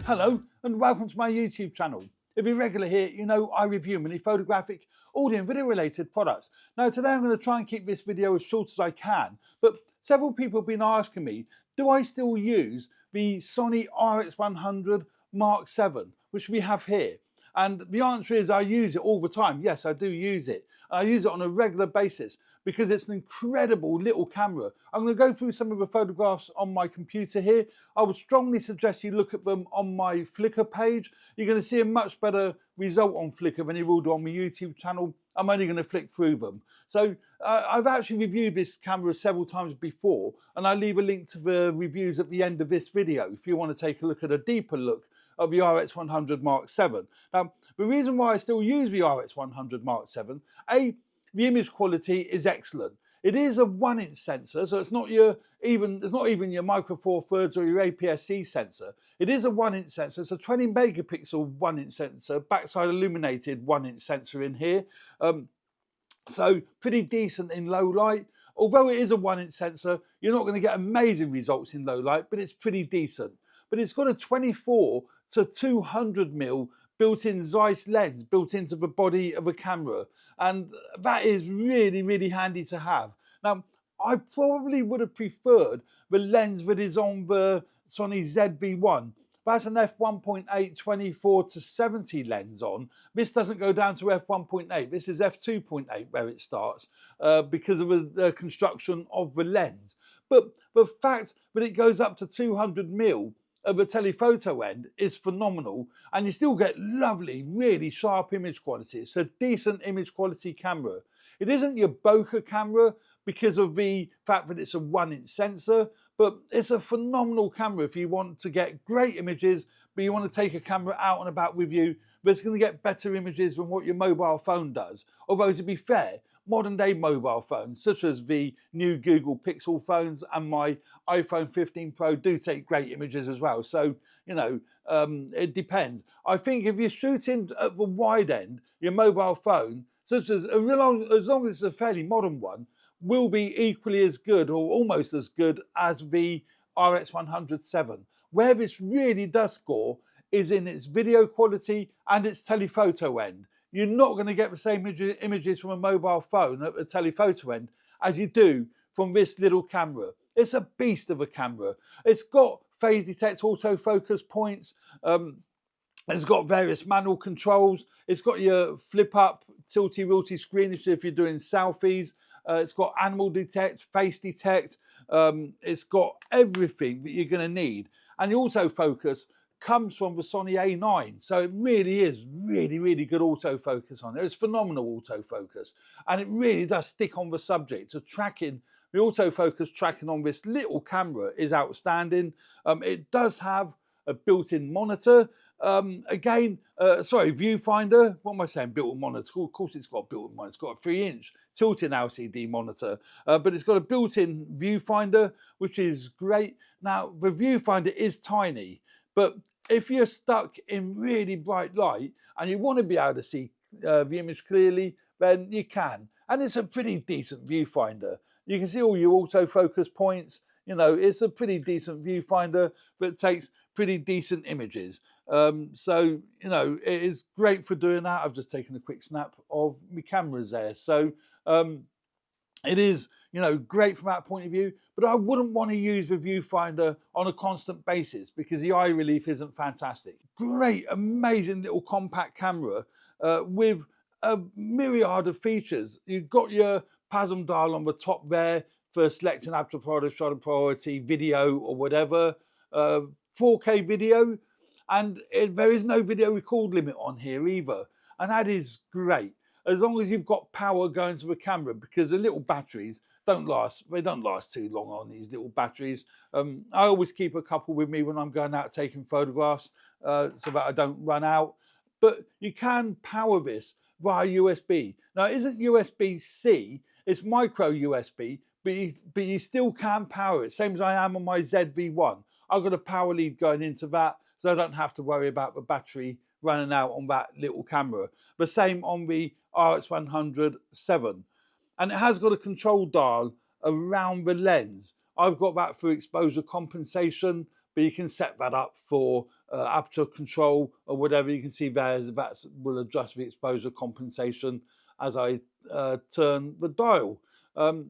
Hello and welcome to my YouTube channel. If you're regular here, you know I review many photographic, audio and video related products. Now today I'm going to try and keep this video as short as I can, but several people have been asking me, do I still use the Sony RX100 Mark VII, which we have here? And the answer is I use it all the time. Yes, I do use it. I use it on a regular basis because it's an incredible little camera. I'm going to go through some of the photographs on my computer here. I would strongly suggest you look at them on my Flickr page. You're going to see a much better result on Flickr than you will do on my YouTube channel. I'm only going to flick through them. So I've actually reviewed this camera several times before, and I leave a link to the reviews at the end of this video if you want to take a look at a deeper look of the RX100 Mark VII. Now, the reason why I still use the RX100 Mark VII, the image quality is excellent. It is a 1-inch sensor, so it's not even your micro four thirds or your APS-C sensor. It is a 1-inch sensor. It's a 20 megapixel 1-inch sensor, backside illuminated 1-inch sensor in here. So pretty decent in low light. Although it is a 1-inch sensor, you're not going to get amazing results in low light, but it's pretty decent. But it's got a 24 to 200mm built-in Zeiss lens built into the body of a camera, and that is really, really handy to have. Now, I probably would have preferred the lens that is on the Sony ZV-1. That's an f1.8 24 to 70 lens on. This doesn't go down to f1.8. This is f2.8 where it starts because of the construction of the lens. But the fact that it goes up to 200mm of a telephoto end is phenomenal, and you still get lovely, really sharp image quality. It's a decent image quality camera. It isn't your bokeh camera because of the fact that it's a 1-inch sensor, but it's a phenomenal camera if you want to get great images, but you want to take a camera out and about with you that's going to get better images than what your mobile phone does. Although, to be fair, modern day mobile phones such as the new Google Pixel phones and my iPhone 15 Pro do take great images as well. So, you know, it depends. I think if you're shooting at the wide end, your mobile phone, such as as long as it's a fairly modern one, will be equally as good or almost as good as the RX100VII. Where this really does score is in its video quality and its telephoto end. You're not going to get the same images from a mobile phone at the telephoto end as you do from this little camera. It's a beast of a camera. It's got phase detect autofocus points. It's got various manual controls. It's got your flip up tilty-wilty screen if you're doing selfies. It's got animal detect, face detect. It's got everything that you're going to need. And the autofocus comes from the Sony A9, so it really is really good autofocus on it. It's phenomenal autofocus, and it really does stick on the subject. So the autofocus tracking on this little camera is outstanding. It does have a built-in monitor. Viewfinder. What am I saying? Built-in monitor. Of course, it's got a built-in monitor. It's got a 3-inch tilting LCD monitor, but it's got a built-in viewfinder, which is great. Now, the viewfinder is tiny, but if you're stuck in really bright light and you want to be able to see the image clearly, then you can. And it's a pretty decent viewfinder. You can see all your autofocus points. You know, it's a pretty decent viewfinder that takes pretty decent images. So, you know, it is great for doing that. I've just taken a quick snap of my cameras there. So it is, you know, great from that point of view, but I wouldn't want to use the viewfinder on a constant basis because the eye relief isn't fantastic. Great, amazing little compact camera with a myriad of features. You've got your PASM dial on the top there for selecting aperture priority, shutter priority, video or whatever, 4K video, and there is no video record limit on here either, and that is great. As long as you've got power going to the camera, because the little batteries don't last too long on these little batteries. I always keep a couple with me when I'm going out taking photographs so that I don't run out. But you can power this via USB. Now, it isn't USB-C, it's micro USB, but you still can power it, same as I am on my ZV-1. I've got a power lead going into that, so I don't have to worry about the battery running out on that little camera. The same on the RX100VII. And it has got a control dial around the lens. I've got that for exposure compensation, but you can set that up for aperture control or whatever. You can see there that will adjust the exposure compensation as I turn the dial. And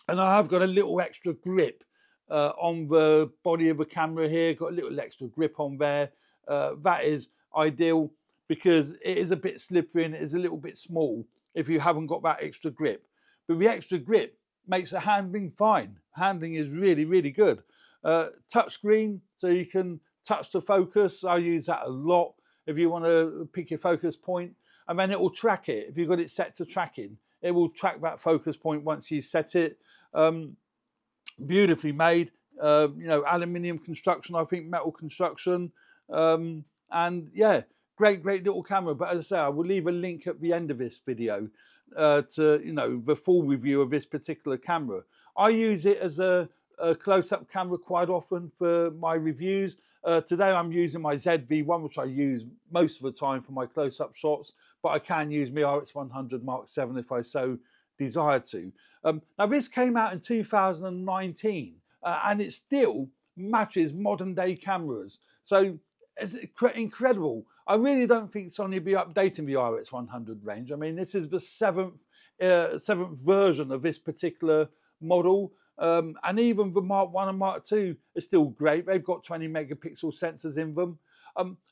I have got a little extra grip on the body of the camera here, got a little extra grip on there. That is ideal because it is a bit slippery and it is a little bit small if you haven't got that extra grip. But the extra grip makes the handling fine. Handling is really, really good. Touch screen, so you can touch the focus. I use that a lot if you want to pick your focus point, and then it will track it. If you've got it set to tracking, it will track that focus point once you set it. Beautifully made, you know, aluminium construction, I think metal construction, and yeah, great little camera. But as I say, I will leave a link at the end of this video to, you know, the full review of this particular camera. I use it as a close-up camera quite often for my reviews. Today I'm using my ZV-1, which I use most of the time for my close-up shots, but I can use my RX100VII if I so desire to. Now this came out in 2019 and it still matches modern day cameras, so it's incredible. I really don't think Sony will be updating the RX100 range. I mean, this is the seventh version of this particular model, and even the Mark 1 and Mark 2 are still great. They've got 20 megapixel sensors in them.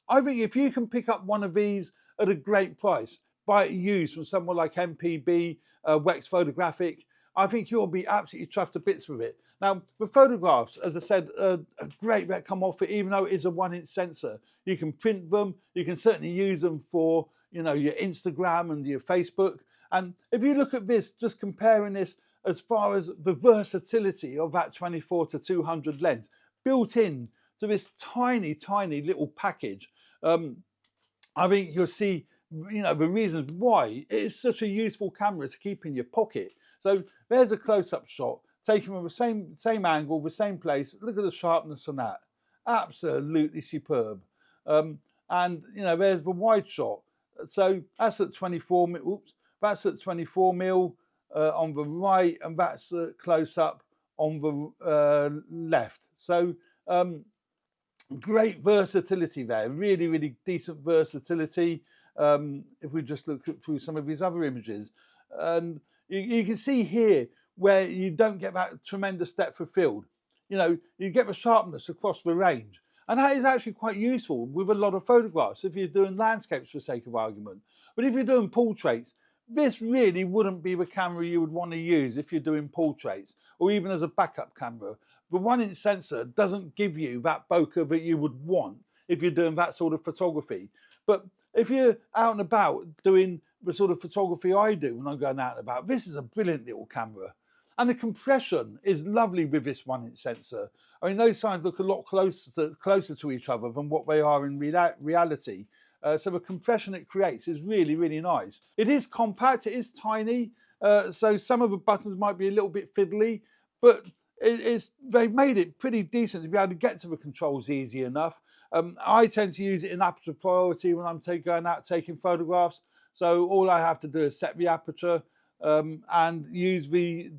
I think if you can pick up one of these at a great price, buy it used from someone like MPB, Wex Photographic, I think you'll be absolutely chuffed to bits with it. Now, the photographs, as I said, are great that come off it, even though it is a 1-inch sensor. You can print them. You can certainly use them for, you know, your Instagram and your Facebook. And if you look at this, just comparing this as far as the versatility of that 24-200 lens built in to this tiny little package, I think you'll see, you know, the reasons why it is such a useful camera to keep in your pocket. So there's a close-up shot taken from the same angle, the same place. Look at the sharpness on that, absolutely superb. And you know, there's the wide shot. So that's at 24 mil. Oops, that's at 24 mil on the right, and that's close-up on the left. So great versatility there. Really decent versatility. If we just look through some of these other images, and you can see here where you don't get that tremendous depth of field. You know, you get the sharpness across the range, and that is actually quite useful with a lot of photographs if you're doing landscapes for sake of argument. But if you're doing portraits, this really wouldn't be the camera you would want to use if you're doing portraits, or even as a backup camera. The 1-inch sensor doesn't give you that bokeh that you would want if you're doing that sort of photography. But if you're out and about doing the sort of photography I do when I'm going out and about, this is a brilliant little camera. And the compression is lovely with this 1-inch sensor. I mean, those signs look a lot closer to each other than what they are in reality. So the compression it creates is really nice. It is compact, it is tiny, so some of the buttons might be a little bit fiddly, but they've made it pretty decent to be able to get to the controls easy enough. I tend to use it in aperture priority when I'm going out taking photographs. So all I have to do is set the aperture and use the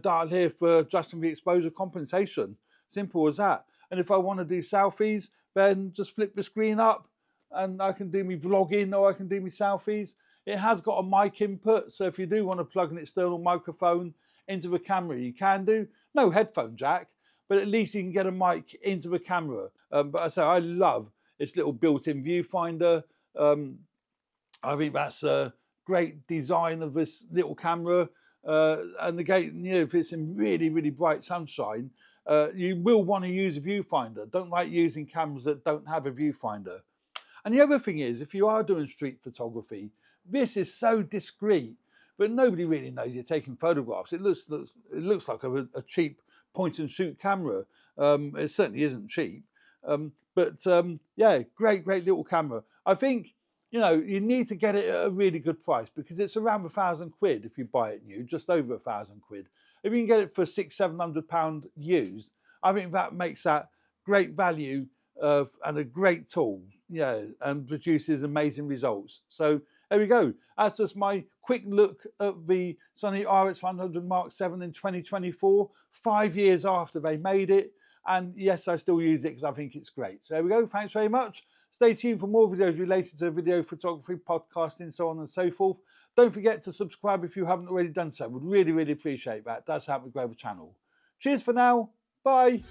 dial here for adjusting the exposure compensation. Simple as that. And if I want to do selfies, then just flip the screen up and I can do me vlogging or I can do me selfies. It has got a mic input, so if you do want to plug an external microphone into the camera, you can do. No headphone jack, but at least you can get a mic into the camera. But I say I love its little built-in viewfinder. I think that's a great design of this little camera. And again, you know, if it's in really bright sunshine, you will want to use a viewfinder. Don't like using cameras that don't have a viewfinder. And the other thing is, if you are doing street photography, this is so discreet that nobody really knows you're taking photographs. It looks like a cheap point and shoot camera. It certainly isn't cheap. Yeah, great little camera. I think, you know, you need to get it at a really good price because it's around £1,000 if you buy it new, just over £1,000. If you can get it for £600-700 used, I think that makes that great value and a great tool, yeah, and produces amazing results. So there we go. That's just my quick look at the Sony RX100 Mark VII in 2024, 5 years after they made it. And yes, I still use it because I think it's great. So there we go. Thanks very much. Stay tuned for more videos related to video photography, podcasting, so on and so forth. Don't forget to subscribe if you haven't already done so. Would really, really appreciate that. It does help me grow the channel. Cheers for now. Bye.